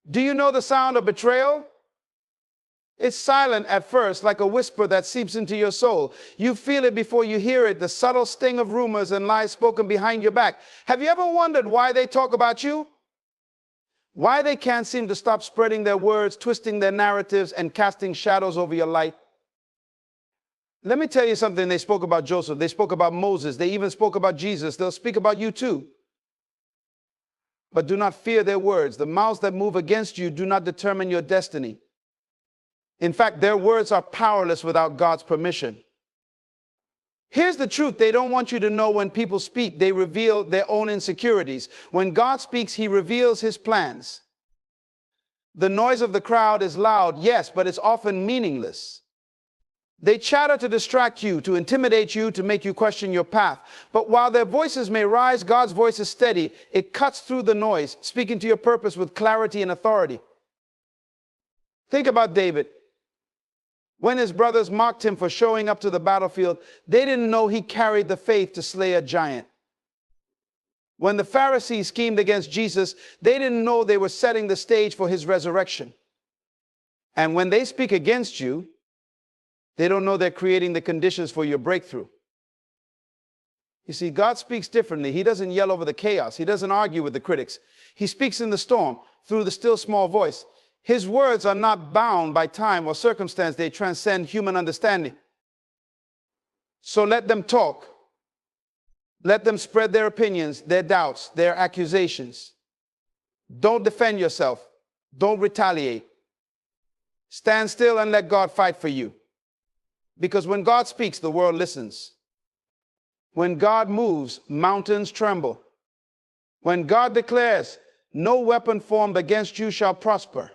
Do you know the sound of betrayal? It's silent at first, like a whisper that seeps into your soul. You feel it before you hear it, the subtle sting of rumors and lies spoken behind your back. Have you ever wondered why they talk about you? Why they can't seem to stop spreading their words, twisting their narratives, and casting shadows over your life? Let me tell you something. They spoke about Joseph. They spoke about Moses. They even spoke about Jesus. They'll speak about you too. But do not fear their words. The mouths that move against you do not determine your destiny. In fact, their words are powerless without God's permission. Here's the truth they don't want you to know. When people speak, they reveal their own insecurities. When God speaks, he reveals his plans. The noise of the crowd is loud, yes, but it's often meaningless. They chatter to distract you, to intimidate you, to make you question your path. But while their voices may rise, God's voice is steady. It cuts through the noise, speaking to your purpose with clarity and authority. Think about David. When his brothers mocked him for showing up to the battlefield, they didn't know he carried the faith to slay a giant. When the Pharisees schemed against Jesus, they didn't know they were setting the stage for his resurrection. And when they speak against you, they don't know they're creating the conditions for your breakthrough. You see, God speaks differently. He doesn't yell over the chaos. He doesn't argue with the critics. He speaks in the storm through the still small voice. His words are not bound by time or circumstance. They transcend human understanding. So let them talk. Let them spread their opinions, their doubts, their accusations. Don't defend yourself. Don't retaliate. Stand still and let God fight for you. Because when God speaks, the world listens. When God moves, mountains tremble. When God declares, no weapon formed against you shall prosper.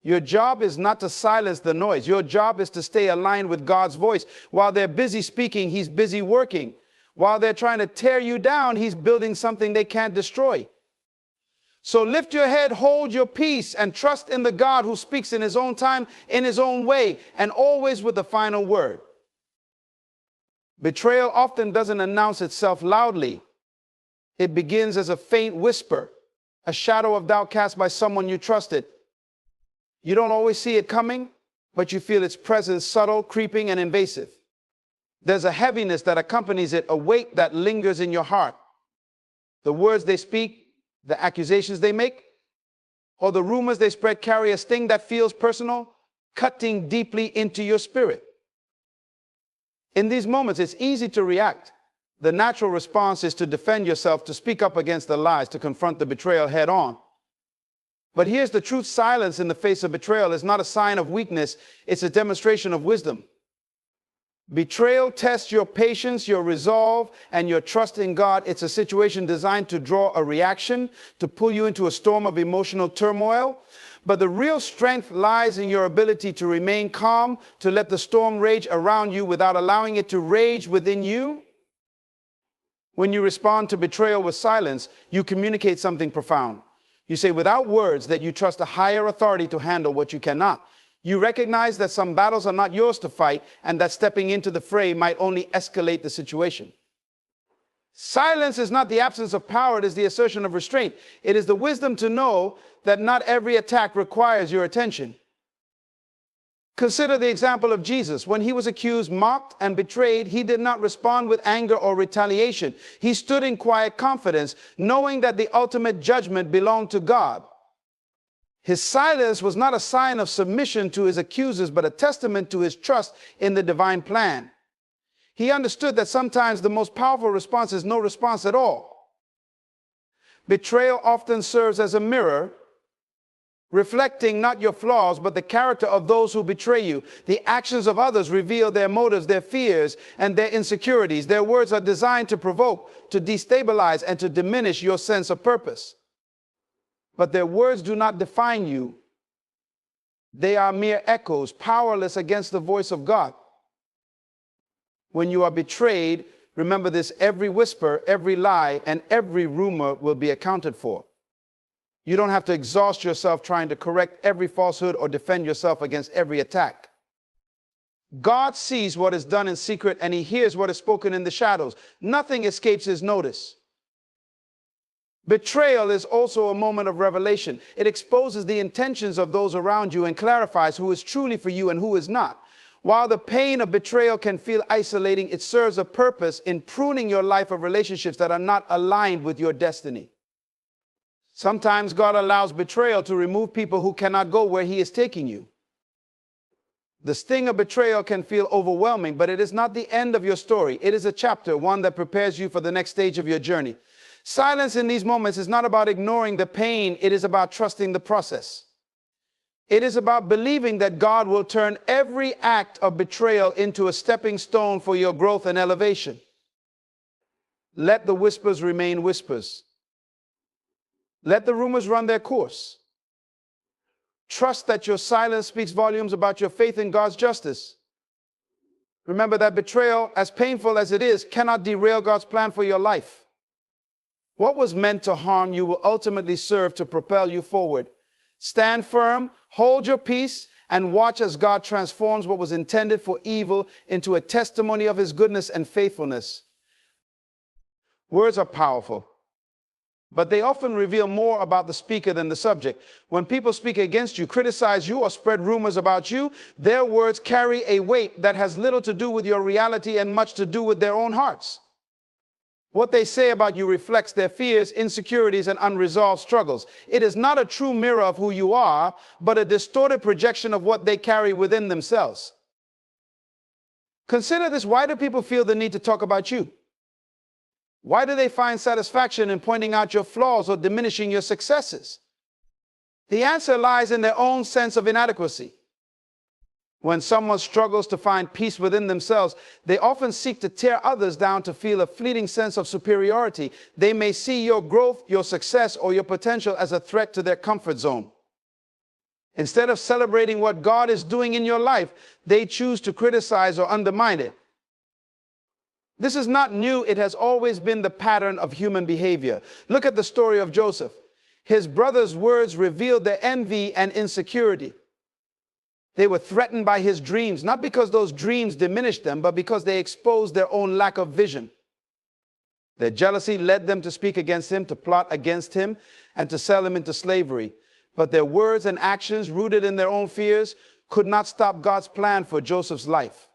Your job is not to silence the noise. Your job is to stay aligned with God's voice. While they're busy speaking, he's busy working. While they're trying to tear you down, he's building something they can't destroy. So lift your head, hold your peace, and trust in the God who speaks in his own time, in his own way, and always with the final word. Betrayal often doesn't announce itself loudly. It begins as a faint whisper, a shadow of doubt cast by someone you trusted. You don't always see it coming, but you feel its presence subtle, creeping, and invasive. There's a heaviness that accompanies it, a weight that lingers in your heart. The words they speak, the accusations they make, or the rumors they spread carry a sting that feels personal, cutting deeply into your spirit. In these moments, it's easy to react. The natural response is to defend yourself, to speak up against the lies, to confront the betrayal head on. But here's the truth: silence in the face of betrayal is not a sign of weakness, it's a demonstration of wisdom. Betrayal tests your patience, your resolve, and your trust in God. It's a situation designed to draw a reaction, to pull you into a storm of emotional turmoil. But the real strength lies in your ability to remain calm, to let the storm rage around you without allowing it to rage within you. When you respond to betrayal with silence, you communicate something profound. You say without words that you trust a higher authority to handle what you cannot. You recognize that some battles are not yours to fight, and that stepping into the fray might only escalate the situation. Silence is not the absence of power, it is the assertion of restraint. It is the wisdom to know that not every attack requires your attention. Consider the example of Jesus. When he was accused, mocked, and betrayed, he did not respond with anger or retaliation. He stood in quiet confidence, knowing that the ultimate judgment belonged to God. His silence was not a sign of submission to his accusers, but a testament to his trust in the divine plan. He understood that sometimes the most powerful response is no response at all. Betrayal often serves as a mirror, reflecting not your flaws, but the character of those who betray you. The actions of others reveal their motives, their fears, and their insecurities. Their words are designed to provoke, to destabilize, and to diminish your sense of purpose. But their words do not define you. They are mere echoes, powerless against the voice of God. When you are betrayed, remember this: every whisper, every lie, and every rumor will be accounted for. You don't have to exhaust yourself trying to correct every falsehood or defend yourself against every attack. God sees what is done in secret, and he hears what is spoken in the shadows. Nothing escapes his notice. Betrayal is also a moment of revelation. It exposes the intentions of those around you and clarifies who is truly for you and who is not. While the pain of betrayal can feel isolating, it serves a purpose in pruning your life of relationships that are not aligned with your destiny. Sometimes God allows betrayal to remove people who cannot go where He is taking you. The sting of betrayal can feel overwhelming, but it is not the end of your story. It is a chapter, one that prepares you for the next stage of your journey. Silence in these moments is not about ignoring the pain. It is about trusting the process. It is about believing that God will turn every act of betrayal into a stepping stone for your growth and elevation. Let the whispers remain whispers. Let the rumors run their course. Trust that your silence speaks volumes about your faith in God's justice. Remember that betrayal, as painful as it is, cannot derail God's plan for your life. What was meant to harm you will ultimately serve to propel you forward. Stand firm, hold your peace, and watch as God transforms what was intended for evil into a testimony of His goodness and faithfulness. Words are powerful, but they often reveal more about the speaker than the subject. When people speak against you, criticize you, or spread rumors about you, their words carry a weight that has little to do with your reality and much to do with their own hearts. What they say about you reflects their fears, insecurities, and unresolved struggles. It is not a true mirror of who you are, but a distorted projection of what they carry within themselves. Consider this. Why do people feel the need to talk about you? Why do they find satisfaction in pointing out your flaws or diminishing your successes? The answer lies in their own sense of inadequacy. When someone struggles to find peace within themselves, they often seek to tear others down to feel a fleeting sense of superiority. They may see your growth, your success, or your potential as a threat to their comfort zone. Instead of celebrating what God is doing in your life, they choose to criticize or undermine it. This is not new. It has always been the pattern of human behavior. Look at the story of Joseph. His brothers' words revealed their envy and insecurity. They were threatened by his dreams, not because those dreams diminished them, but because they exposed their own lack of vision. Their jealousy led them to speak against him, to plot against him, and to sell him into slavery. But their words and actions, rooted in their own fears, could not stop God's plan for Joseph's life.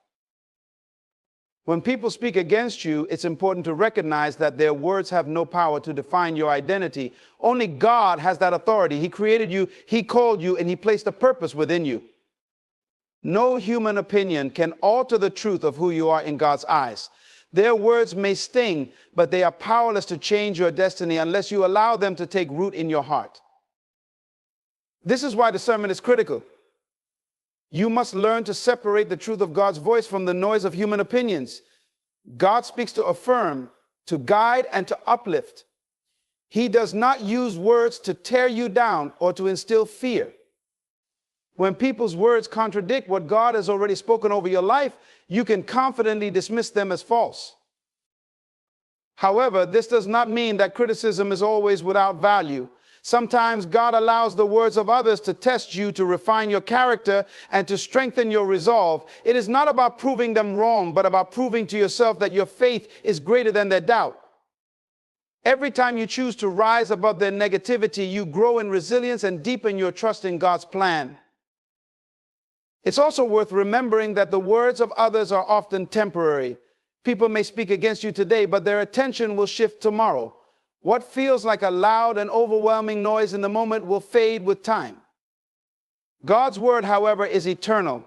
When people speak against you, it's important to recognize that their words have no power to define your identity. Only God has that authority. He created you, He called you, and He placed a purpose within you. No human opinion can alter the truth of who you are in God's eyes. Their words may sting, but they are powerless to change your destiny unless you allow them to take root in your heart. This is why discernment is critical. You must learn to separate the truth of God's voice from the noise of human opinions. God speaks to affirm, to guide, and to uplift. He does not use words to tear you down or to instill fear. When people's words contradict what God has already spoken over your life, you can confidently dismiss them as false. However, this does not mean that criticism is always without value. Sometimes God allows the words of others to test you, to refine your character, and to strengthen your resolve. It is not about proving them wrong, but about proving to yourself that your faith is greater than their doubt. Every time you choose to rise above their negativity, you grow in resilience and deepen your trust in God's plan. It's also worth remembering that the words of others are often temporary. People may speak against you today, but their attention will shift tomorrow. What feels like a loud and overwhelming noise in the moment will fade with time. God's word, however, is eternal.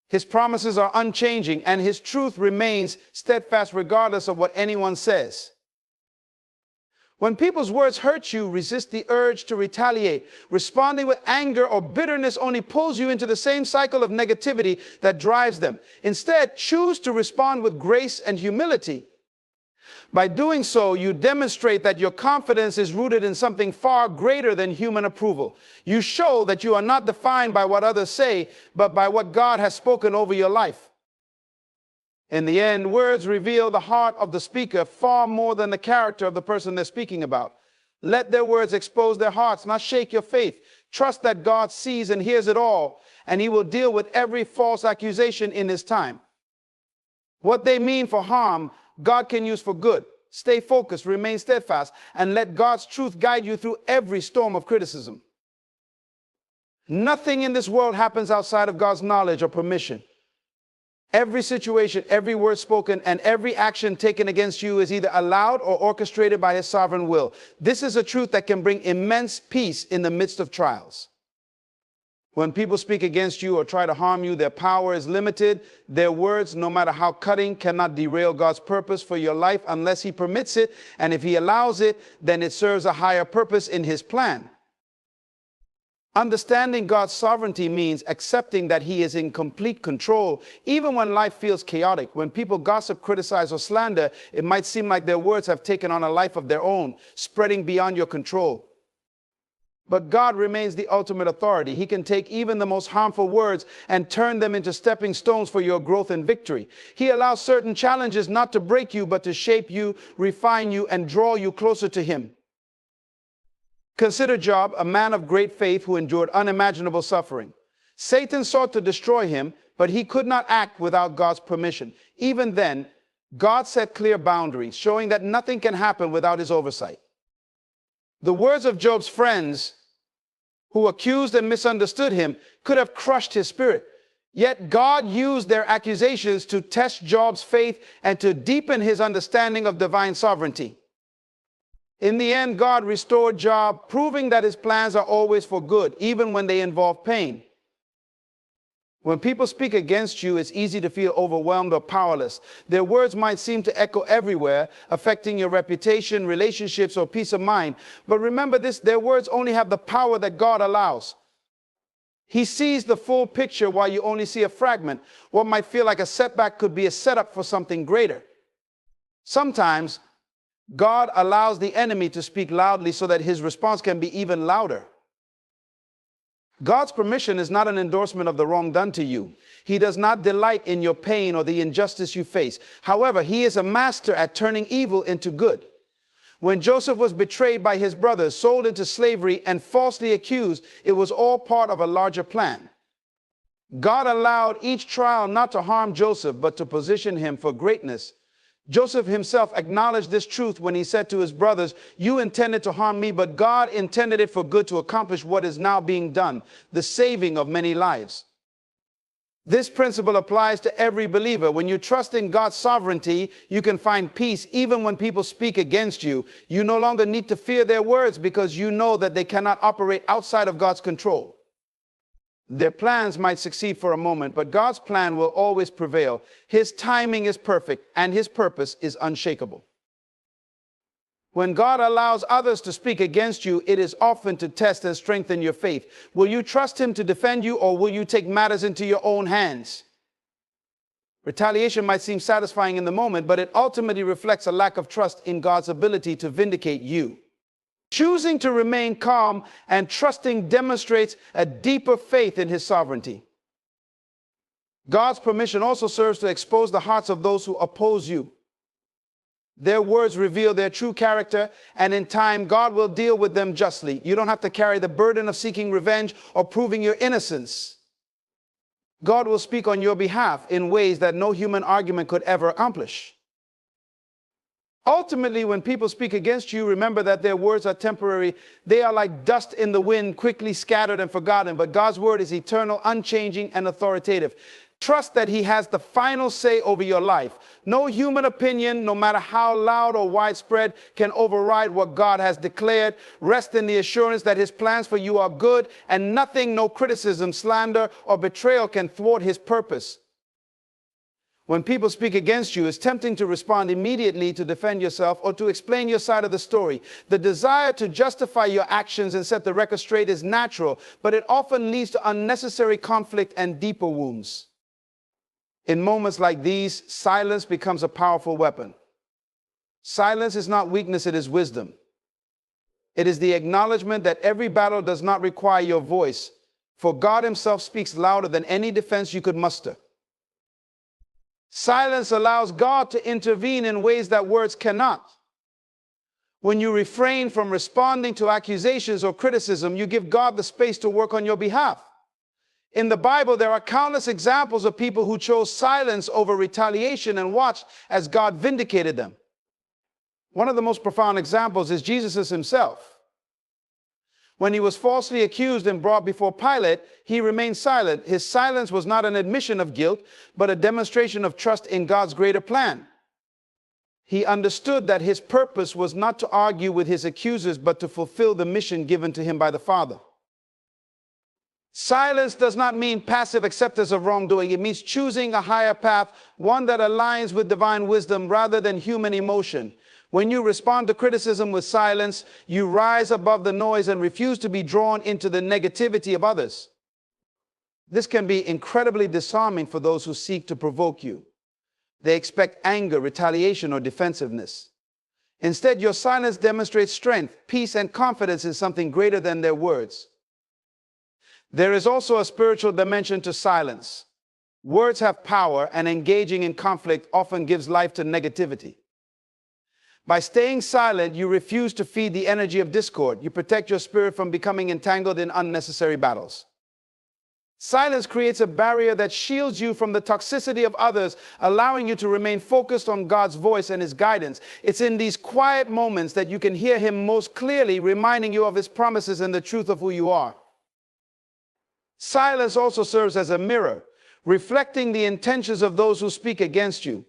His promises are unchanging, and His truth remains steadfast regardless of what anyone says. When people's words hurt you, resist the urge to retaliate. Responding with anger or bitterness only pulls you into the same cycle of negativity that drives them. Instead, choose to respond with grace and humility. By doing so, you demonstrate that your confidence is rooted in something far greater than human approval. You show that you are not defined by what others say, but by what God has spoken over your life. In the end, words reveal the heart of the speaker far more than the character of the person they're speaking about. Let their words expose their hearts, not shake your faith. Trust that God sees and hears it all, and He will deal with every false accusation in His time. What they mean for harm, God can use for good. Stay focused, remain steadfast, and let God's truth guide you through every storm of criticism. Nothing in this world happens outside of God's knowledge or permission. Every situation, every word spoken, and every action taken against you is either allowed or orchestrated by His sovereign will. This is a truth that can bring immense peace in the midst of trials. When people speak against you or try to harm you, their power is limited. Their words, no matter how cutting, cannot derail God's purpose for your life unless He permits it. And if He allows it, then it serves a higher purpose in His plan. Understanding God's sovereignty means accepting that He is in complete control, even when life feels chaotic. When people gossip, criticize, or slander, it might seem like their words have taken on a life of their own, spreading beyond your control. But God remains the ultimate authority. He can take even the most harmful words and turn them into stepping stones for your growth and victory. He allows certain challenges not to break you, but to shape you, refine you, and draw you closer to Him. Consider Job, a man of great faith who endured unimaginable suffering. Satan sought to destroy him, but he could not act without God's permission. Even then, God set clear boundaries, showing that nothing can happen without His oversight. The words of Job's friends, who accused and misunderstood him, could have crushed his spirit. Yet God used their accusations to test Job's faith and to deepen his understanding of divine sovereignty. In the end, God restored Job, proving that His plans are always for good, even when they involve pain. When people speak against you, it's easy to feel overwhelmed or powerless. Their words might seem to echo everywhere, affecting your reputation, relationships, or peace of mind. But remember this, their words only have the power that God allows. He sees the full picture while you only see a fragment. What might feel like a setback could be a setup for something greater. Sometimes, God allows the enemy to speak loudly so that his response can be even louder. God's permission is not an endorsement of the wrong done to you. He does not delight in your pain or the injustice you face. However, He is a master at turning evil into good. When Joseph was betrayed by his brothers, sold into slavery, and falsely accused, it was all part of a larger plan. God allowed each trial not to harm Joseph, but to position him for greatness. Joseph himself acknowledged this truth when he said to his brothers, "You intended to harm me, but God intended it for good to accomplish what is now being done, the saving of many lives." This principle applies to every believer. When you trust in God's sovereignty, you can find peace even when people speak against you. You no longer need to fear their words because you know that they cannot operate outside of God's control. Their plans might succeed for a moment, but God's plan will always prevail. His timing is perfect, and His purpose is unshakable. When God allows others to speak against you, it is often to test and strengthen your faith. Will you trust Him to defend you, or will you take matters into your own hands? Retaliation might seem satisfying in the moment, but it ultimately reflects a lack of trust in God's ability to vindicate you. Choosing to remain calm and trusting demonstrates a deeper faith in His sovereignty. God's permission also serves to expose the hearts of those who oppose you. Their words reveal their true character, and in time, God will deal with them justly. You don't have to carry the burden of seeking revenge or proving your innocence. God will speak on your behalf in ways that no human argument could ever accomplish. Ultimately, when people speak against you, remember that their words are temporary. They are like dust in the wind, quickly scattered and forgotten. But God's word is eternal, unchanging, and authoritative. Trust that He has the final say over your life. No human opinion, no matter how loud or widespread, can override what God has declared. Rest in the assurance that His plans for you are good, and nothing, no criticism, slander, or betrayal can thwart His purpose. When people speak against you, it's tempting to respond immediately to defend yourself or to explain your side of the story. The desire to justify your actions and set the record straight is natural, but it often leads to unnecessary conflict and deeper wounds. In moments like these, silence becomes a powerful weapon. Silence is not weakness, it is wisdom. It is the acknowledgement that every battle does not require your voice, for God Himself speaks louder than any defense you could muster. Silence allows God to intervene in ways that words cannot. When you refrain from responding to accusations or criticism, you give God the space to work on your behalf. In the Bible, there are countless examples of people who chose silence over retaliation and watched as God vindicated them. One of the most profound examples is Jesus himself. When he was falsely accused and brought before Pilate, he remained silent. His silence was not an admission of guilt, but a demonstration of trust in God's greater plan. He understood that his purpose was not to argue with his accusers, but to fulfill the mission given to him by the Father. Silence does not mean passive acceptance of wrongdoing. It means choosing a higher path, one that aligns with divine wisdom rather than human emotion. When you respond to criticism with silence, you rise above the noise and refuse to be drawn into the negativity of others. This can be incredibly disarming for those who seek to provoke you. They expect anger, retaliation, or defensiveness. Instead, your silence demonstrates strength, peace, and confidence in something greater than their words. There is also a spiritual dimension to silence. Words have power, and engaging in conflict often gives life to negativity. By staying silent, you refuse to feed the energy of discord. You protect your spirit from becoming entangled in unnecessary battles. Silence creates a barrier that shields you from the toxicity of others, allowing you to remain focused on God's voice and his guidance. It's in these quiet moments that you can hear him most clearly, reminding you of his promises and the truth of who you are. Silence also serves as a mirror, reflecting the intentions of those who speak against you.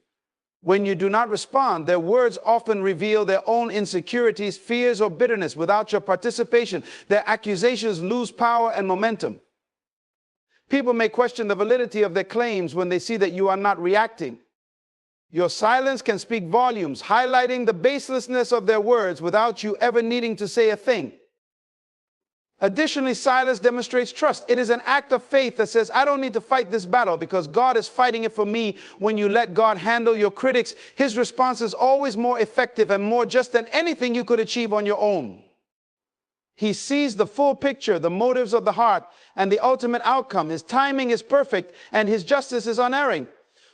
When you do not respond, their words often reveal their own insecurities, fears, or bitterness. Without your participation, their accusations lose power and momentum. People may question the validity of their claims when they see that you are not reacting. Your silence can speak volumes, highlighting the baselessness of their words without you ever needing to say a thing. Additionally, silence demonstrates trust. It is an act of faith that says, I don't need to fight this battle because God is fighting it for me. When you let God handle your critics, his response is always more effective and more just than anything you could achieve on your own. He sees the full picture, the motives of the heart, and the ultimate outcome. His timing is perfect, and his justice is unerring.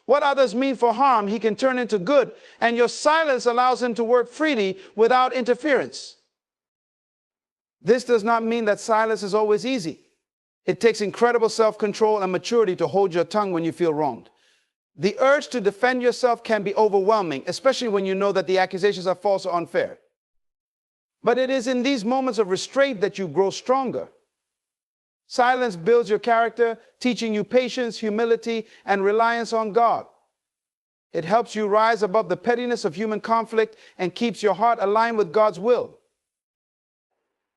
What others mean for harm, he can turn into good, and your silence allows him to work freely without interference. This does not mean that silence is always easy. It takes incredible self-control and maturity to hold your tongue when you feel wronged. The urge to defend yourself can be overwhelming, especially when you know that the accusations are false or unfair. But it is in these moments of restraint that you grow stronger. Silence builds your character, teaching you patience, humility, and reliance on God. It helps you rise above the pettiness of human conflict and keeps your heart aligned with God's will.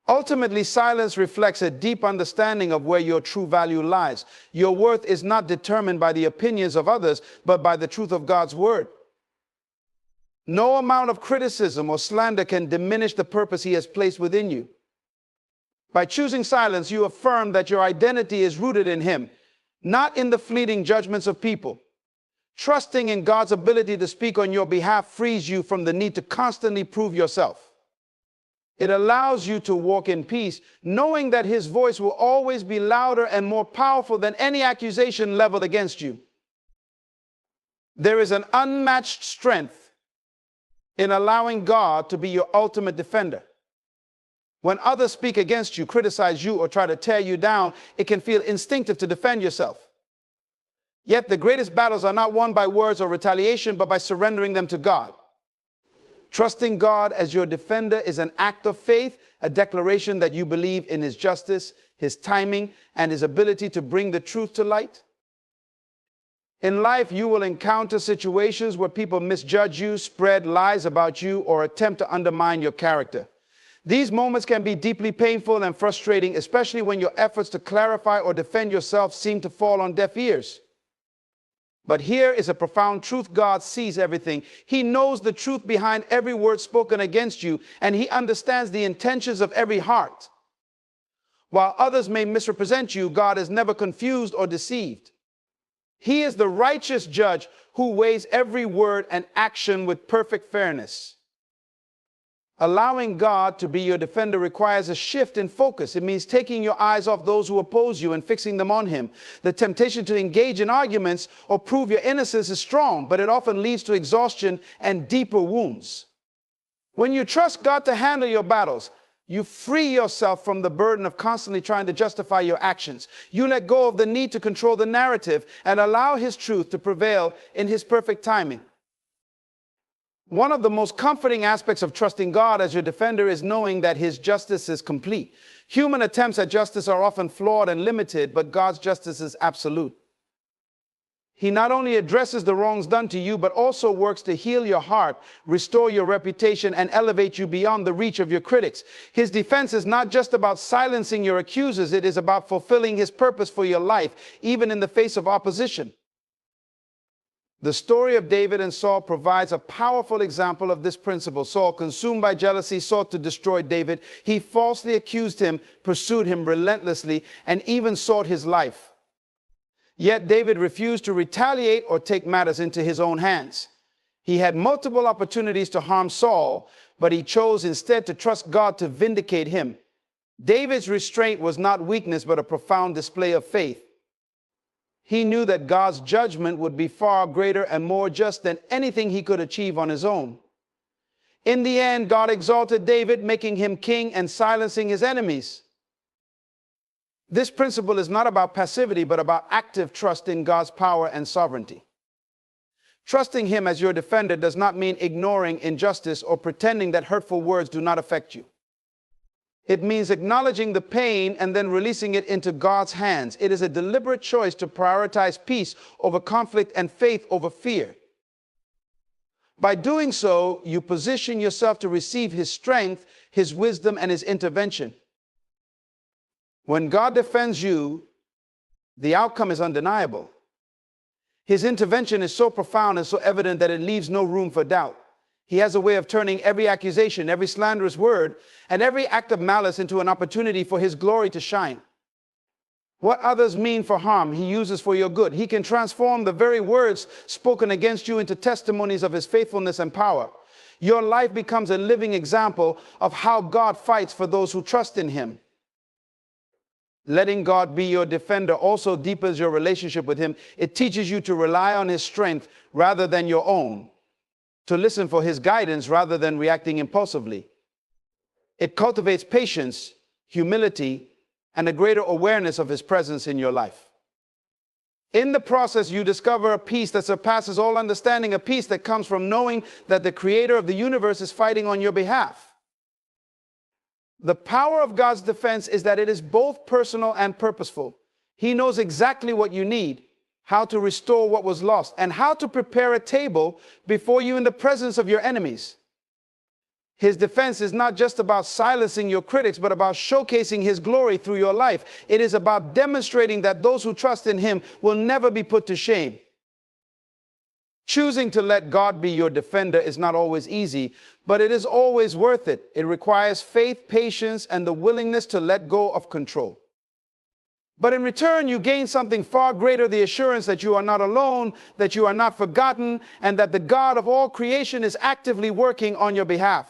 Ultimately, silence reflects a deep understanding of where your true value lies. Your worth is not determined by the opinions of others, but by the truth of God's word. No amount of criticism or slander can diminish the purpose he has placed within you. By choosing silence, you affirm that your identity is rooted in him, not in the fleeting judgments of people. Trusting in God's ability to speak on your behalf frees you from the need to constantly prove yourself. It allows you to walk in peace, knowing that his voice will always be louder and more powerful than any accusation leveled against you. There is an unmatched strength in allowing God to be your ultimate defender. When others speak against you, criticize you, or try to tear you down, it can feel instinctive to defend yourself. Yet the greatest battles are not won by words or retaliation, but by surrendering them to God. Trusting God as your defender is an act of faith, a declaration that you believe in his justice, his timing, and his ability to bring the truth to light. In life, you will encounter situations where people misjudge you, spread lies about you, or attempt to undermine your character. These moments can be deeply painful and frustrating, especially when your efforts to clarify or defend yourself seem to fall on deaf ears. But here is a profound truth. God sees everything. He knows the truth behind every word spoken against you, and he understands the intentions of every heart. While others may misrepresent you, God is never confused or deceived. He is the righteous judge who weighs every word and action with perfect fairness. Allowing God to be your defender requires a shift in focus. It means taking your eyes off those who oppose you and fixing them on him. The temptation to engage in arguments or prove your innocence is strong, but it often leads to exhaustion and deeper wounds. When you trust God to handle your battles, you free yourself from the burden of constantly trying to justify your actions. You let go of the need to control the narrative and allow his truth to prevail in his perfect timing. One of the most comforting aspects of trusting God as your defender is knowing that His justice is complete. Human attempts at justice are often flawed and limited, but God's justice is absolute. He not only addresses the wrongs done to you, but also works to heal your heart, restore your reputation, and elevate you beyond the reach of your critics. His defense is not just about silencing your accusers, it is about fulfilling His purpose for your life, even in the face of opposition. The story of David and Saul provides a powerful example of this principle. Saul, consumed by jealousy, sought to destroy David. He falsely accused him, pursued him relentlessly, and even sought his life. Yet David refused to retaliate or take matters into his own hands. He had multiple opportunities to harm Saul, but he chose instead to trust God to vindicate him. David's restraint was not weakness, but a profound display of faith. He knew that God's judgment would be far greater and more just than anything he could achieve on his own. In the end, God exalted David, making him king and silencing his enemies. This principle is not about passivity, but about active trust in God's power and sovereignty. Trusting Him as your defender does not mean ignoring injustice or pretending that hurtful words do not affect you. It means acknowledging the pain and then releasing it into God's hands. It is a deliberate choice to prioritize peace over conflict and faith over fear. By doing so, you position yourself to receive His strength, His wisdom, and His intervention. When God defends you, the outcome is undeniable. His intervention is so profound and so evident that it leaves no room for doubt. He has a way of turning every accusation, every slanderous word, and every act of malice into an opportunity for His glory to shine. What others mean for harm, He uses for your good. He can transform the very words spoken against you into testimonies of His faithfulness and power. Your life becomes a living example of how God fights for those who trust in Him. Letting God be your defender also deepens your relationship with Him. It teaches you to rely on His strength rather than your own, to listen for His guidance rather than reacting impulsively. It cultivates patience, humility, and a greater awareness of His presence in your life. In the process, you discover a peace that surpasses all understanding, a peace that comes from knowing that the Creator of the universe is fighting on your behalf. The power of God's defense is that it is both personal and purposeful. He knows exactly what you need, how to restore what was lost, and how to prepare a table before you in the presence of your enemies. His defense is not just about silencing your critics, but about showcasing His glory through your life. It is about demonstrating that those who trust in Him will never be put to shame. Choosing to let God be your defender is not always easy, but it is always worth it. It requires faith, patience, and the willingness to let go of control. But in return, you gain something far greater, the assurance that you are not alone, that you are not forgotten, and that the God of all creation is actively working on your behalf.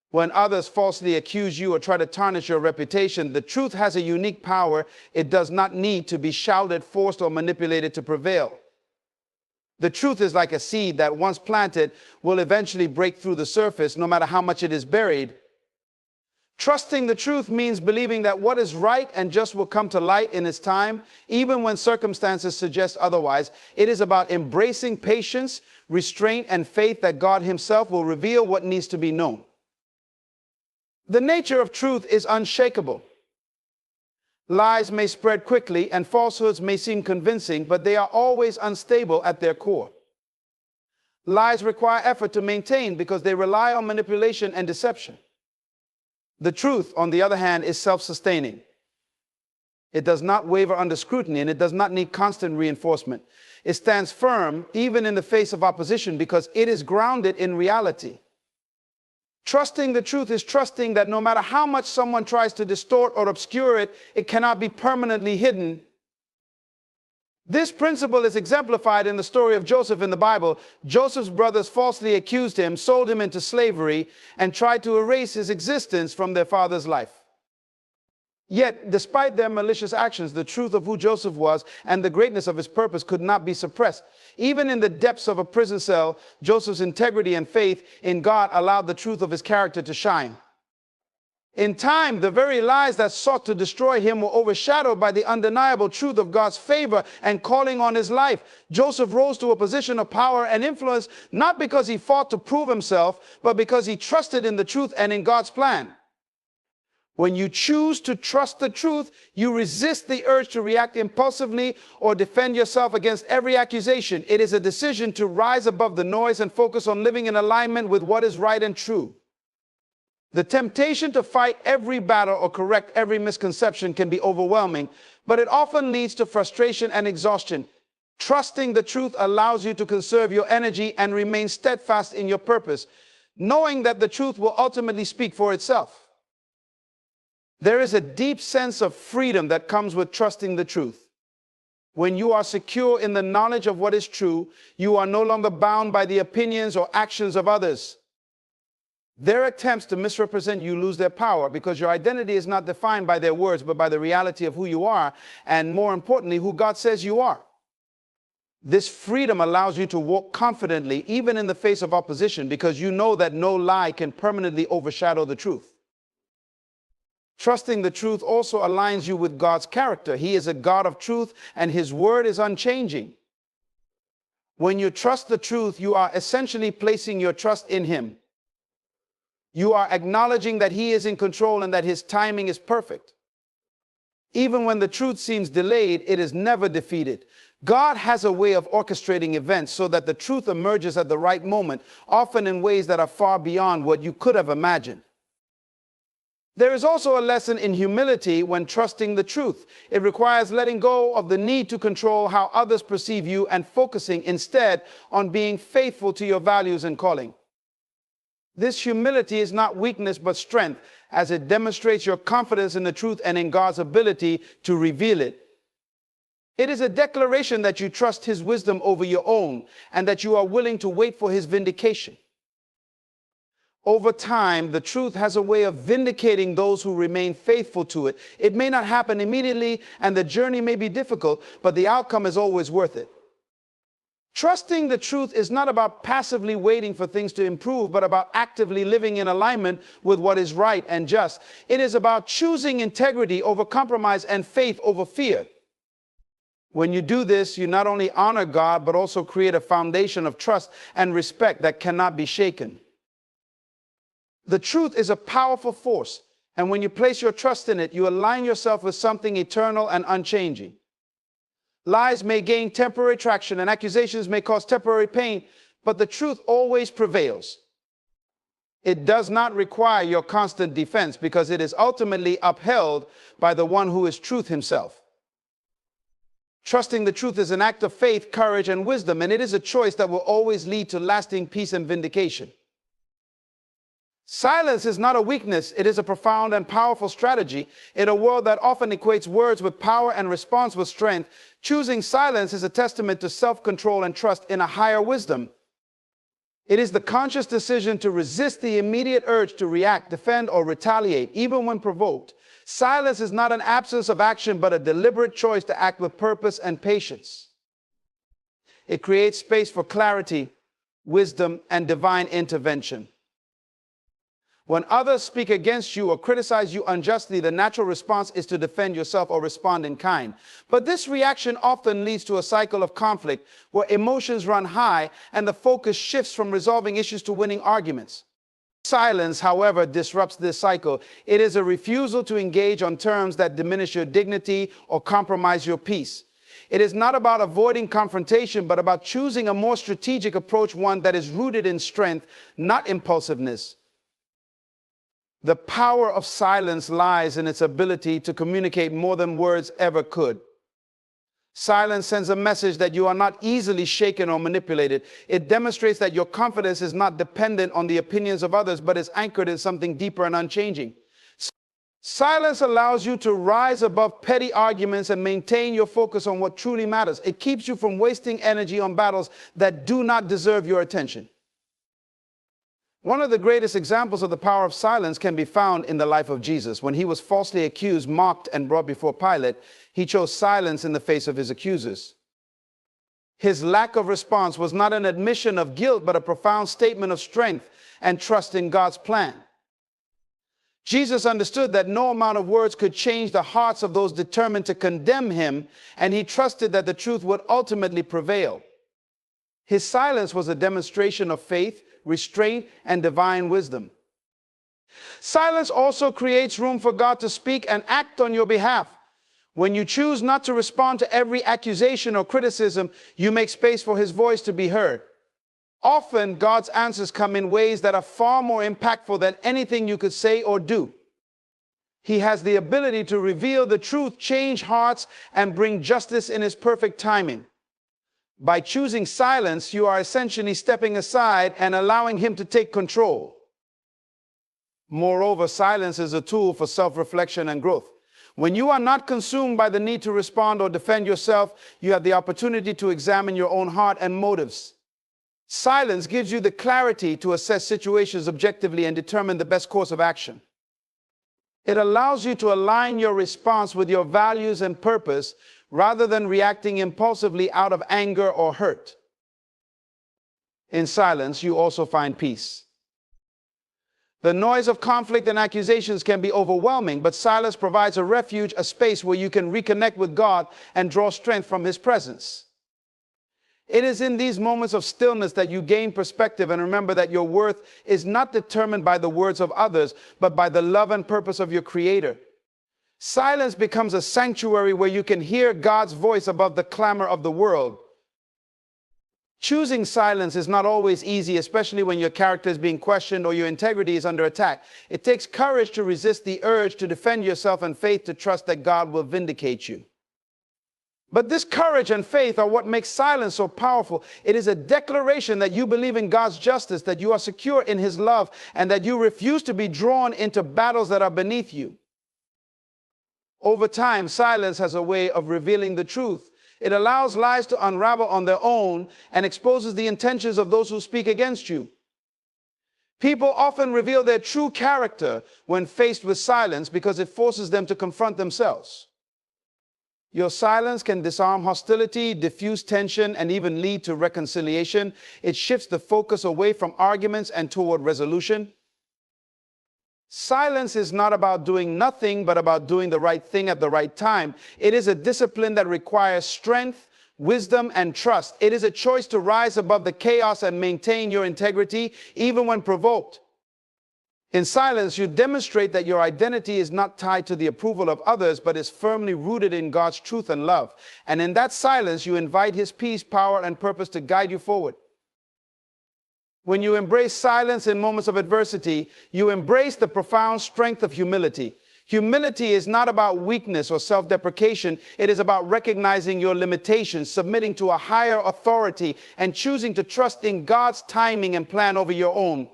When others falsely accuse you or try to tarnish your reputation, the truth has a unique power. It does not need to be shouted, forced, or manipulated to prevail. The truth is like a seed that once planted will eventually break through the surface, no matter how much it is buried. Trusting the truth means believing that what is right and just will come to light in its time, even when circumstances suggest otherwise. It is about embracing patience, restraint, and faith that God Himself will reveal what needs to be known. The nature of truth is unshakable. Lies may spread quickly and falsehoods may seem convincing, but they are always unstable at their core. Lies require effort to maintain because they rely on manipulation and deception. The truth, on the other hand, is self-sustaining. It does not waver under scrutiny, and it does not need constant reinforcement. It stands firm even in the face of opposition because it is grounded in reality. Trusting the truth is trusting that no matter how much someone tries to distort or obscure it, it cannot be permanently hidden. This principle is exemplified in the story of Joseph in the Bible. Joseph's brothers falsely accused him, sold him into slavery, and tried to erase his existence from their father's life. Yet, despite their malicious actions, the truth of who Joseph was and the greatness of his purpose could not be suppressed. Even in the depths of a prison cell, Joseph's integrity and faith in God allowed the truth of his character to shine. In time, the very lies that sought to destroy him were overshadowed by the undeniable truth of God's favor and calling on his life. Joseph rose to a position of power and influence, not because he fought to prove himself, but because he trusted in the truth and in God's plan. When you choose to trust the truth, you resist the urge to react impulsively or defend yourself against every accusation. It is a decision to rise above the noise and focus on living in alignment with what is right and true. The temptation to fight every battle or correct every misconception can be overwhelming, but it often leads to frustration and exhaustion. Trusting the truth allows you to conserve your energy and remain steadfast in your purpose, knowing that the truth will ultimately speak for itself. There is a deep sense of freedom that comes with trusting the truth. When you are secure in the knowledge of what is true, you are no longer bound by the opinions or actions of others. Their attempts to misrepresent you lose their power because your identity is not defined by their words, but by the reality of who you are, and more importantly, who God says you are. This freedom allows you to walk confidently, even in the face of opposition, because you know that no lie can permanently overshadow the truth. Trusting the truth also aligns you with God's character. He is a God of truth, and his word is unchanging. When you trust the truth, you are essentially placing your trust in him. You are acknowledging that he is in control and that his timing is perfect. Even when the truth seems delayed, it is never defeated. God has a way of orchestrating events so that the truth emerges at the right moment, often in ways that are far beyond what you could have imagined. There is also a lesson in humility when trusting the truth. It requires letting go of the need to control how others perceive you and focusing instead on being faithful to your values and calling. This humility is not weakness but strength, as it demonstrates your confidence in the truth and in God's ability to reveal it. It is a declaration that you trust his wisdom over your own and that you are willing to wait for his vindication. Over time, the truth has a way of vindicating those who remain faithful to it. It may not happen immediately and the journey may be difficult, but the outcome is always worth it. Trusting the truth is not about passively waiting for things to improve, but about actively living in alignment with what is right and just. It is about choosing integrity over compromise and faith over fear. When you do this, you not only honor God, but also create a foundation of trust and respect that cannot be shaken. The truth is a powerful force, and when you place your trust in it, you align yourself with something eternal and unchanging. Lies may gain temporary traction and accusations may cause temporary pain, but the truth always prevails. It does not require your constant defense because it is ultimately upheld by the one who is truth himself. Trusting the truth is an act of faith, courage, and wisdom, and it is a choice that will always lead to lasting peace and vindication. Silence is not a weakness, it is a profound and powerful strategy. In a world that often equates words with power and response with strength, choosing silence is a testament to self-control and trust in a higher wisdom. It is the conscious decision to resist the immediate urge to react, defend, or retaliate, even when provoked. Silence is not an absence of action, but a deliberate choice to act with purpose and patience. It creates space for clarity, wisdom, and divine intervention. When others speak against you or criticize you unjustly, the natural response is to defend yourself or respond in kind. But this reaction often leads to a cycle of conflict where emotions run high and the focus shifts from resolving issues to winning arguments. Silence, however, disrupts this cycle. It is a refusal to engage on terms that diminish your dignity or compromise your peace. It is not about avoiding confrontation, but about choosing a more strategic approach, one that is rooted in strength, not impulsiveness. The power of silence lies in its ability to communicate more than words ever could. Silence sends a message that you are not easily shaken or manipulated. It demonstrates that your confidence is not dependent on the opinions of others, but is anchored in something deeper and unchanging. Silence allows you to rise above petty arguments and maintain your focus on what truly matters. It keeps you from wasting energy on battles that do not deserve your attention. One of the greatest examples of the power of silence can be found in the life of Jesus. When he was falsely accused, mocked, and brought before Pilate, he chose silence in the face of his accusers. His lack of response was not an admission of guilt, but a profound statement of strength and trust in God's plan. Jesus understood that no amount of words could change the hearts of those determined to condemn him, and he trusted that the truth would ultimately prevail. His silence was a demonstration of faith, restraint, and divine wisdom. Silence also creates room for God to speak and act on your behalf. When you choose not to respond to every accusation or criticism, you make space for his voice to be heard. Often, God's answers come in ways that are far more impactful than anything you could say or do. He has the ability to reveal the truth, change hearts, and bring justice in his perfect timing. By choosing silence, you are essentially stepping aside and allowing him to take control. Moreover, silence is a tool for self-reflection and growth. When you are not consumed by the need to respond or defend yourself, you have the opportunity to examine your own heart and motives. Silence gives you the clarity to assess situations objectively and determine the best course of action. It allows you to align your response with your values and purpose rather than reacting impulsively out of anger or hurt. In silence, you also find peace. The noise of conflict and accusations can be overwhelming, but silence provides a refuge, a space where you can reconnect with God and draw strength from his presence. It is in these moments of stillness that you gain perspective and remember that your worth is not determined by the words of others, but by the love and purpose of your Creator. Silence becomes a sanctuary where you can hear God's voice above the clamor of the world. Choosing silence is not always easy, especially when your character is being questioned or your integrity is under attack. It takes courage to resist the urge to defend yourself and faith to trust that God will vindicate you. But this courage and faith are what makes silence so powerful. It is a declaration that you believe in God's justice, that you are secure in his love, and that you refuse to be drawn into battles that are beneath you. Over time, silence has a way of revealing the truth. It allows lies to unravel on their own and exposes the intentions of those who speak against you. People often reveal their true character when faced with silence because it forces them to confront themselves. Your silence can disarm hostility, diffuse tension, and even lead to reconciliation. It shifts the focus away from arguments and toward resolution. Silence is not about doing nothing, but about doing the right thing at the right time. It is a discipline that requires strength, wisdom, and trust. It is a choice to rise above the chaos and maintain your integrity, even when provoked. In silence, you demonstrate that your identity is not tied to the approval of others, but is firmly rooted in God's truth and love. And in that silence, you invite his peace, power, and purpose to guide you forward. When you embrace silence in moments of adversity, you embrace the profound strength of humility. Humility is not about weakness or self-deprecation. It is about recognizing your limitations, submitting to a higher authority, and choosing to trust in God's timing and plan over your own.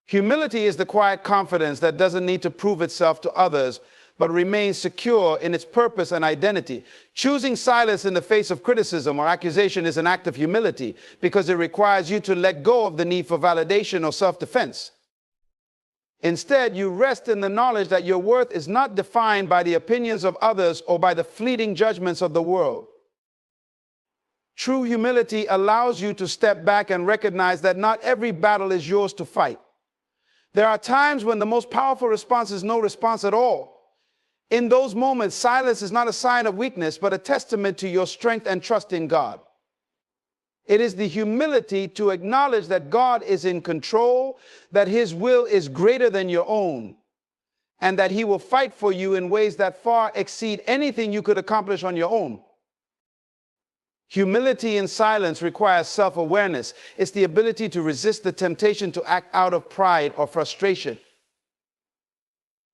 Humility is the quiet confidence that doesn't need to prove itself to others, but remains secure in its purpose and identity. Choosing silence in the face of criticism or accusation is an act of humility because it requires you to let go of the need for validation or self-defense. Instead, you rest in the knowledge that your worth is not defined by the opinions of others or by the fleeting judgments of the world. True humility allows you to step back and recognize that not every battle is yours to fight. There are times when the most powerful response is no response at all. In those moments, silence is not a sign of weakness, but a testament to your strength and trust in God. It is the humility to acknowledge that God is in control, that his will is greater than your own, and that he will fight for you in ways that far exceed anything you could accomplish on your own. Humility in silence requires self-awareness. It's the ability to resist the temptation to act out of pride or frustration.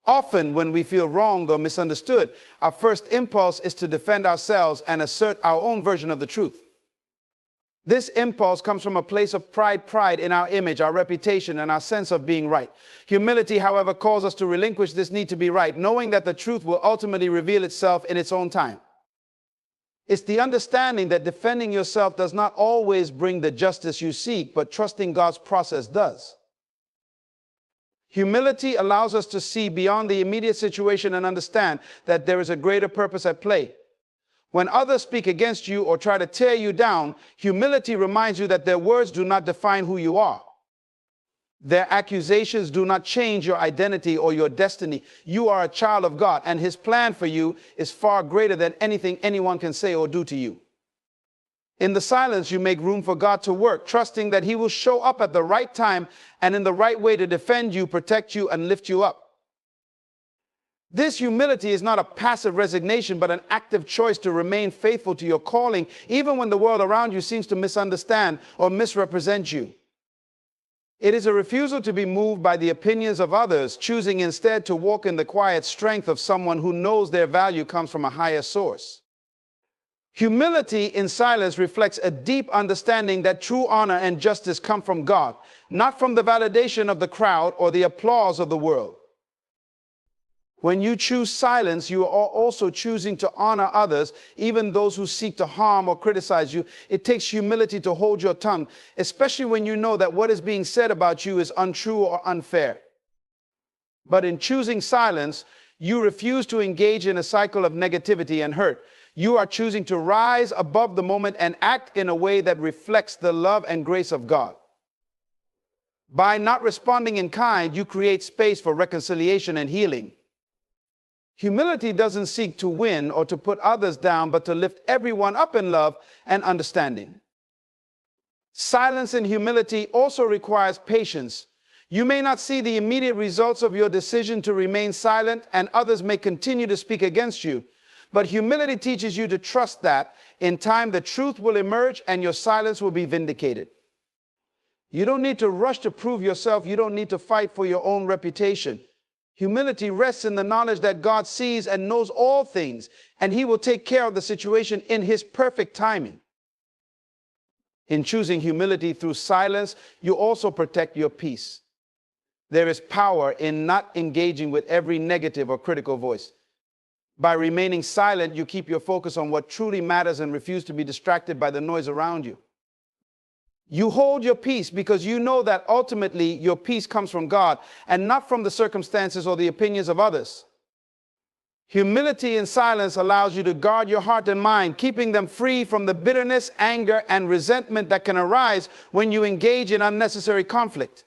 Often, when we feel wronged or misunderstood, our first impulse is to defend ourselves and assert our own version of the truth. This impulse comes from a place of pride in our image, our reputation, and our sense of being right. Humility, however, calls us to relinquish this need to be right, knowing that the truth will ultimately reveal itself in its own time. It's the understanding that defending yourself does not always bring the justice you seek, but trusting God's process does. Humility allows us to see beyond the immediate situation and understand that there is a greater purpose at play. When others speak against you or try to tear you down, humility reminds you that their words do not define who you are. Their accusations do not change your identity or your destiny. You are a child of God, and His plan for you is far greater than anything anyone can say or do to you. In the silence, you make room for God to work, trusting that He will show up at the right time and in the right way to defend you, protect you, and lift you up. This humility is not a passive resignation, but an active choice to remain faithful to your calling, even when the world around you seems to misunderstand or misrepresent you. It is a refusal to be moved by the opinions of others, choosing instead to walk in the quiet strength of someone who knows their value comes from a higher source. Humility in silence reflects a deep understanding that true honor and justice come from God, not from the validation of the crowd or the applause of the world. When you choose silence, you are also choosing to honor others, even those who seek to harm or criticize you. It takes humility to hold your tongue, especially when you know that what is being said about you is untrue or unfair. But in choosing silence, you refuse to engage in a cycle of negativity and hurt. You are choosing to rise above the moment and act in a way that reflects the love and grace of God. By not responding in kind, you create space for reconciliation and healing. Humility doesn't seek to win or to put others down, but to lift everyone up in love and understanding. Silence and humility also requires patience. You may not see the immediate results of your decision to remain silent, and others may continue to speak against you. But humility teaches you to trust that in time the truth will emerge and your silence will be vindicated. You don't need to rush to prove yourself. You don't need to fight for your own reputation. Humility rests in the knowledge that God sees and knows all things, and He will take care of the situation in His perfect timing. In choosing humility through silence, you also protect your peace. There is power in not engaging with every negative or critical voice. By remaining silent, you keep your focus on what truly matters and refuse to be distracted by the noise around you. You hold your peace because you know that ultimately your peace comes from God and not from the circumstances or the opinions of others. Humility in silence allows you to guard your heart and mind, keeping them free from the bitterness, anger, and resentment that can arise when you engage in unnecessary conflict.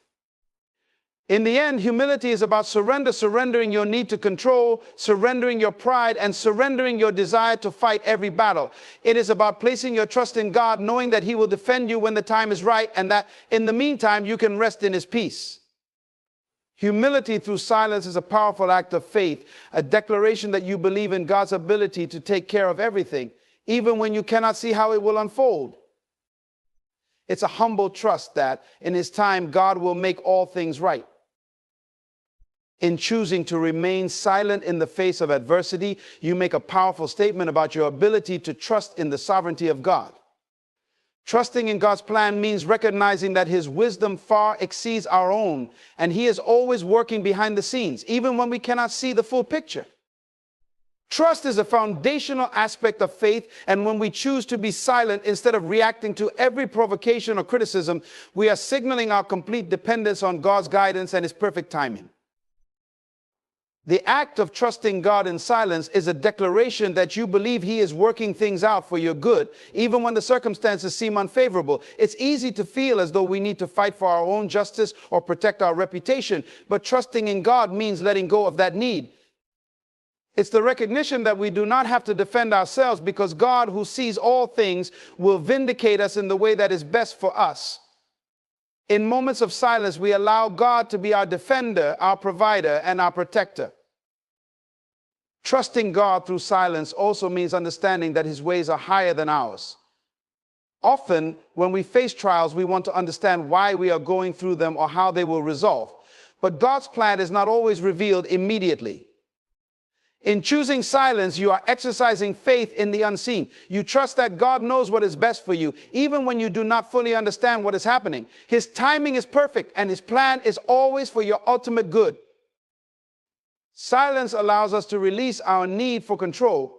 In the end, humility is about surrendering your need to control, surrendering your pride, and surrendering your desire to fight every battle. It is about placing your trust in God, knowing that He will defend you when the time is right, and that in the meantime, you can rest in His peace. Humility through silence is a powerful act of faith, a declaration that you believe in God's ability to take care of everything, even when you cannot see how it will unfold. It's a humble trust that in His time, God will make all things right. In choosing to remain silent in the face of adversity, you make a powerful statement about your ability to trust in the sovereignty of God. Trusting in God's plan means recognizing that His wisdom far exceeds our own, and He is always working behind the scenes, even when we cannot see the full picture. Trust is a foundational aspect of faith, and when we choose to be silent instead of reacting to every provocation or criticism, we are signaling our complete dependence on God's guidance and His perfect timing. The act of trusting God in silence is a declaration that you believe He is working things out for your good, even when the circumstances seem unfavorable. It's easy to feel as though we need to fight for our own justice or protect our reputation, but trusting in God means letting go of that need. It's the recognition that we do not have to defend ourselves because God, who sees all things, will vindicate us in the way that is best for us. In moments of silence, we allow God to be our defender, our provider, and our protector. Trusting God through silence also means understanding that His ways are higher than ours. Often, when we face trials, we want to understand why we are going through them or how they will resolve. But God's plan is not always revealed immediately. In choosing silence, you are exercising faith in the unseen. You trust that God knows what is best for you, even when you do not fully understand what is happening. His timing is perfect, and His plan is always for your ultimate good. Silence allows us to release our need for control.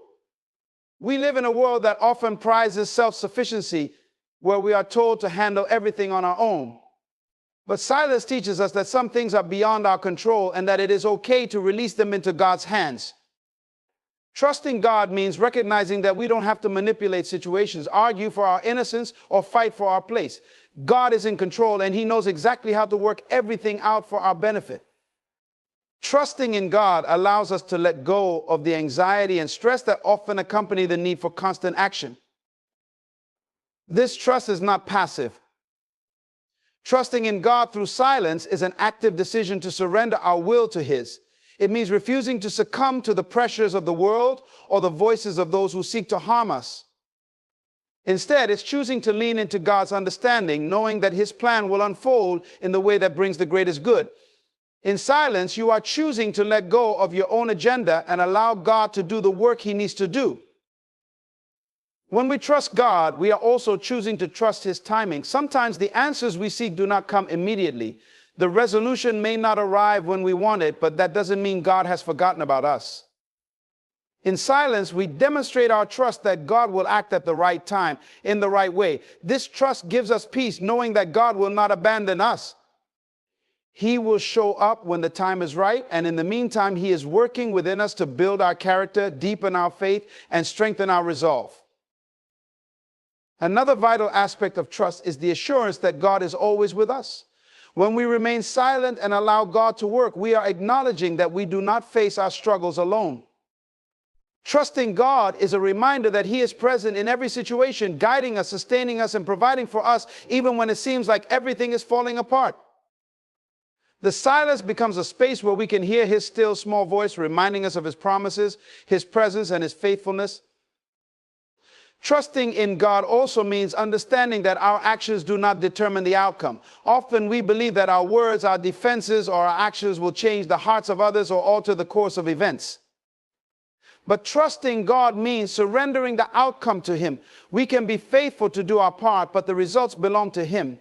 We live in a world that often prizes self-sufficiency, where we are told to handle everything on our own. But silence teaches us that some things are beyond our control and that it is okay to release them into God's hands. Trusting God means recognizing that we don't have to manipulate situations, argue for our innocence, or fight for our place. God is in control, and He knows exactly how to work everything out for our benefit. Trusting in God allows us to let go of the anxiety and stress that often accompany the need for constant action. This trust is not passive. Trusting in God through silence is an active decision to surrender our will to His. It means refusing to succumb to the pressures of the world or the voices of those who seek to harm us. Instead, it's choosing to lean into God's understanding, knowing that His plan will unfold in the way that brings the greatest good. In silence, you are choosing to let go of your own agenda and allow God to do the work He needs to do. When we trust God, we are also choosing to trust His timing. Sometimes the answers we seek do not come immediately. The resolution may not arrive when we want it, but that doesn't mean God has forgotten about us. In silence, we demonstrate our trust that God will act at the right time, in the right way. This trust gives us peace, knowing that God will not abandon us. He will show up when the time is right, and in the meantime, He is working within us to build our character, deepen our faith, and strengthen our resolve. Another vital aspect of trust is the assurance that God is always with us. When we remain silent and allow God to work, we are acknowledging that we do not face our struggles alone. Trusting God is a reminder that He is present in every situation, guiding us, sustaining us, and providing for us, even when it seems like everything is falling apart. The silence becomes a space where we can hear His still small voice reminding us of His promises, His presence, and His faithfulness. Trusting in God also means understanding that our actions do not determine the outcome. Often we believe that our words, our defenses, or our actions will change the hearts of others or alter the course of events. But trusting God means surrendering the outcome to Him. We can be faithful to do our part, but the results belong to Him.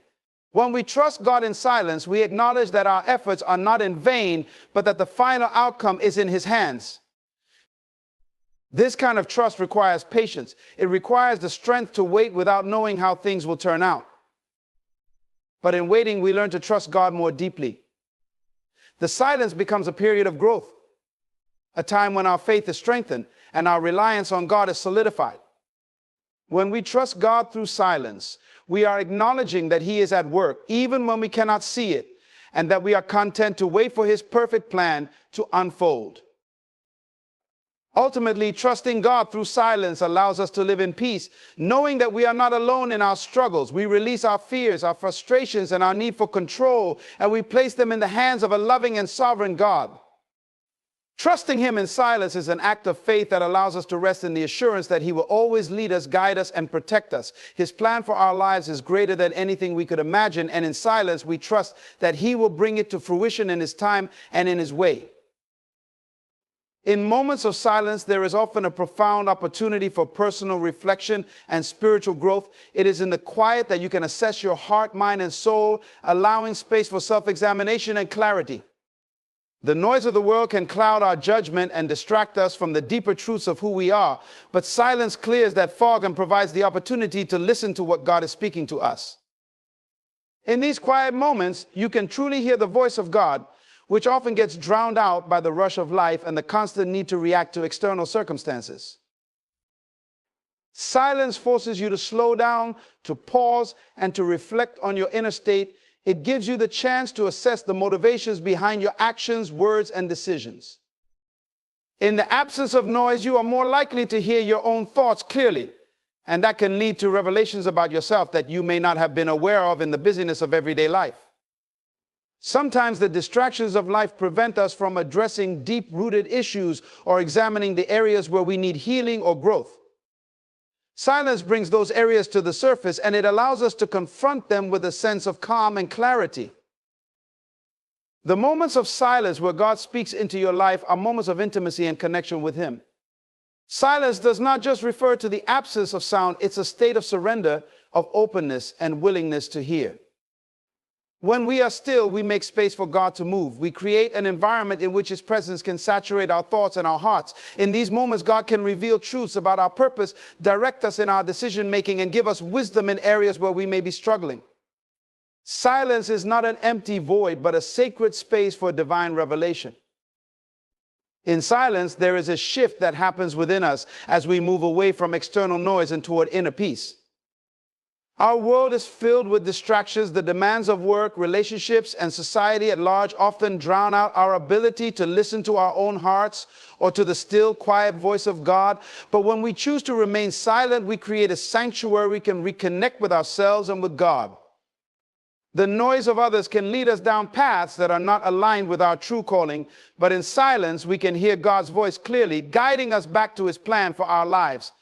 When we trust God in silence, we acknowledge that our efforts are not in vain, but that the final outcome is in His hands. This kind of trust requires patience. It requires the strength to wait without knowing how things will turn out. But in waiting, we learn to trust God more deeply. The silence becomes a period of growth, a time when our faith is strengthened and our reliance on God is solidified. When we trust God through silence, we are acknowledging that He is at work, even when we cannot see it, and that we are content to wait for His perfect plan to unfold. Ultimately, trusting God through silence allows us to live in peace, knowing that we are not alone in our struggles. We release our fears, our frustrations, and our need for control, and we place them in the hands of a loving and sovereign God. Trusting Him in silence is an act of faith that allows us to rest in the assurance that He will always lead us, guide us, and protect us. His plan for our lives is greater than anything we could imagine, and in silence we trust that He will bring it to fruition in His time and in His way. In moments of silence, there is often a profound opportunity for personal reflection and spiritual growth. It is in the quiet that you can assess your heart, mind, and soul, allowing space for self-examination and clarity. The noise of the world can cloud our judgment and distract us from the deeper truths of who we are, but silence clears that fog and provides the opportunity to listen to what God is speaking to us. In these quiet moments, you can truly hear the voice of God, which often gets drowned out by the rush of life and the constant need to react to external circumstances. Silence forces you to slow down, to pause, and to reflect on your inner state. It gives you the chance to assess the motivations behind your actions, words, and decisions. In the absence of noise, you are more likely to hear your own thoughts clearly, and that can lead to revelations about yourself that you may not have been aware of in the busyness of everyday life. Sometimes the distractions of life prevent us from addressing deep-rooted issues or examining the areas where we need healing or growth. Silence brings those areas to the surface, and it allows us to confront them with a sense of calm and clarity. The moments of silence where God speaks into your life are moments of intimacy and connection with Him. Silence does not just refer to the absence of sound, it's a state of surrender, of openness, and willingness to hear. When we are still, we make space for God to move. We create an environment in which His presence can saturate our thoughts and our hearts. In these moments, God can reveal truths about our purpose, direct us in our decision-making, and give us wisdom in areas where we may be struggling. Silence is not an empty void, but a sacred space for divine revelation. In silence, there is a shift that happens within us as we move away from external noise and toward inner peace. Our world is filled with distractions. The demands of work, relationships, and society at large often drown out our ability to listen to our own hearts or to the still, quiet voice of God. But when we choose to remain silent, we create a sanctuary we can reconnect with ourselves and with God. The noise of others can lead us down paths that are not aligned with our true calling, but in silence, we can hear God's voice clearly, guiding us back to His plan for our lives.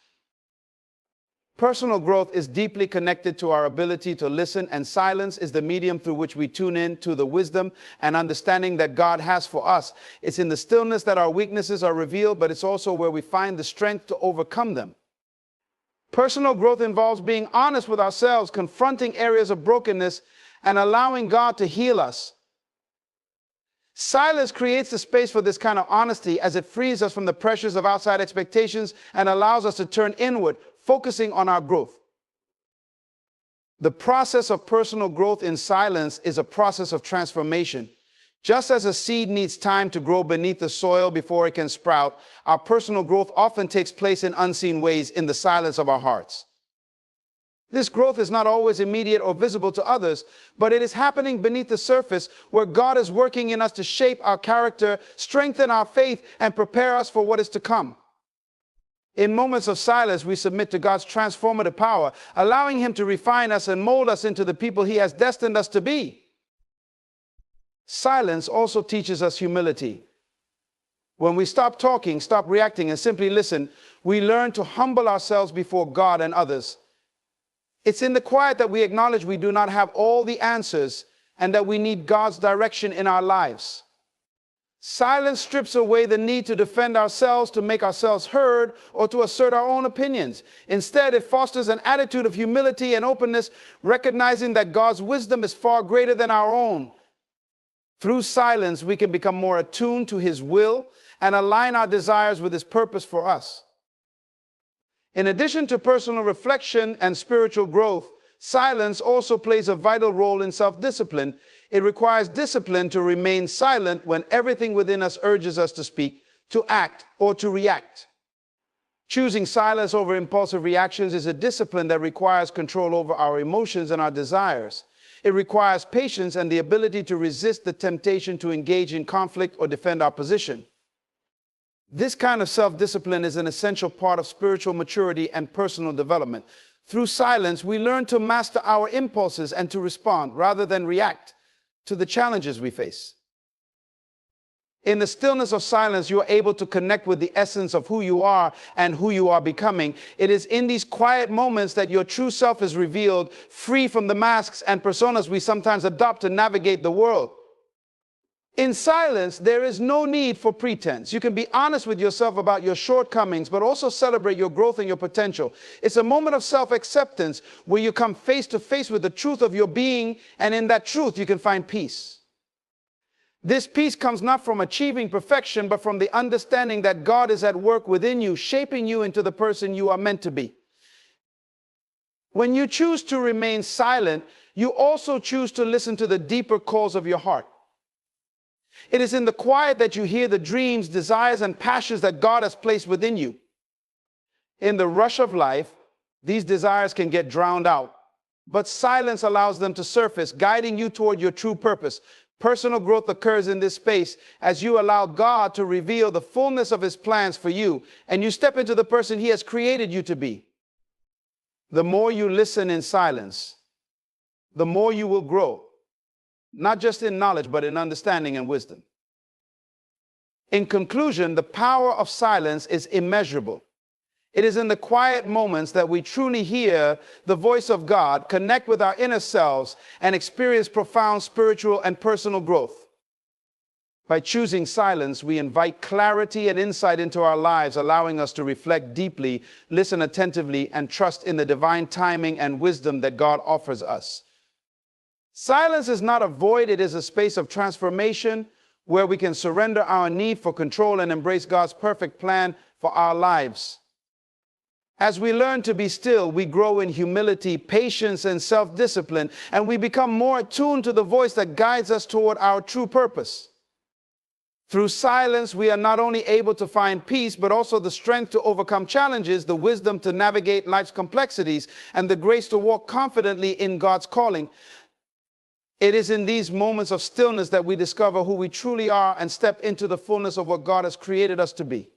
Personal growth is deeply connected to our ability to listen, and silence is the medium through which we tune in to the wisdom and understanding that God has for us. It's in the stillness that our weaknesses are revealed, but it's also where we find the strength to overcome them. Personal growth involves being honest with ourselves, confronting areas of brokenness, and allowing God to heal us. Silence creates the space for this kind of honesty as it frees us from the pressures of outside expectations and allows us to turn inward, focusing on our growth. The process of personal growth in silence is a process of transformation. Just as a seed needs time to grow beneath the soil before it can sprout, our personal growth often takes place in unseen ways in the silence of our hearts. This growth is not always immediate or visible to others, but it is happening beneath the surface where God is working in us to shape our character, strengthen our faith, and prepare us for what is to come. In moments of silence, we submit to God's transformative power, allowing Him to refine us and mold us into the people He has destined us to be. Silence also teaches us humility. When we stop talking, stop reacting, and simply listen, we learn to humble ourselves before God and others. It's in the quiet that we acknowledge we do not have all the answers and that we need God's direction in our lives. Silence strips away the need to defend ourselves, to make ourselves heard, or to assert our own opinions. Instead, it fosters an attitude of humility and openness, recognizing that God's wisdom is far greater than our own. Through silence, we can become more attuned to His will and align our desires with His purpose for us. In addition to personal reflection and spiritual growth, silence also plays a vital role in self-discipline. It requires discipline to remain silent when everything within us urges us to speak, to act, or to react. Choosing silence over impulsive reactions is a discipline that requires control over our emotions and our desires. It requires patience and the ability to resist the temptation to engage in conflict or defend our position. This kind of self-discipline is an essential part of spiritual maturity and personal development. Through silence, we learn to master our impulses and to respond rather than react to the challenges we face. In the stillness of silence, you are able to connect with the essence of who you are and who you are becoming. It is in these quiet moments that your true self is revealed, free from the masks and personas we sometimes adopt to navigate the world. In silence, there is no need for pretense. You can be honest with yourself about your shortcomings, but also celebrate your growth and your potential. It's a moment of self-acceptance where you come face to face with the truth of your being, and in that truth, you can find peace. This peace comes not from achieving perfection, but from the understanding that God is at work within you, shaping you into the person you are meant to be. When you choose to remain silent, you also choose to listen to the deeper calls of your heart. It is in the quiet that you hear the dreams, desires, and passions that God has placed within you. In the rush of life, these desires can get drowned out, but silence allows them to surface, guiding you toward your true purpose. Personal growth occurs in this space as you allow God to reveal the fullness of His plans for you, and you step into the person He has created you to be. The more you listen in silence, the more you will grow. Not just in knowledge, but in understanding and wisdom. In conclusion, the power of silence is immeasurable. It is in the quiet moments that we truly hear the voice of God, connect with our inner selves, and experience profound spiritual and personal growth. By choosing silence, we invite clarity and insight into our lives, allowing us to reflect deeply, listen attentively, and trust in the divine timing and wisdom that God offers us. Silence is not a void, it is a space of transformation where we can surrender our need for control and embrace God's perfect plan for our lives. As we learn to be still, we grow in humility, patience, and self-discipline, and we become more attuned to the voice that guides us toward our true purpose. Through silence, we are not only able to find peace, but also the strength to overcome challenges, the wisdom to navigate life's complexities, and the grace to walk confidently in God's calling. It is in these moments of stillness that we discover who we truly are and step into the fullness of what God has created us to be.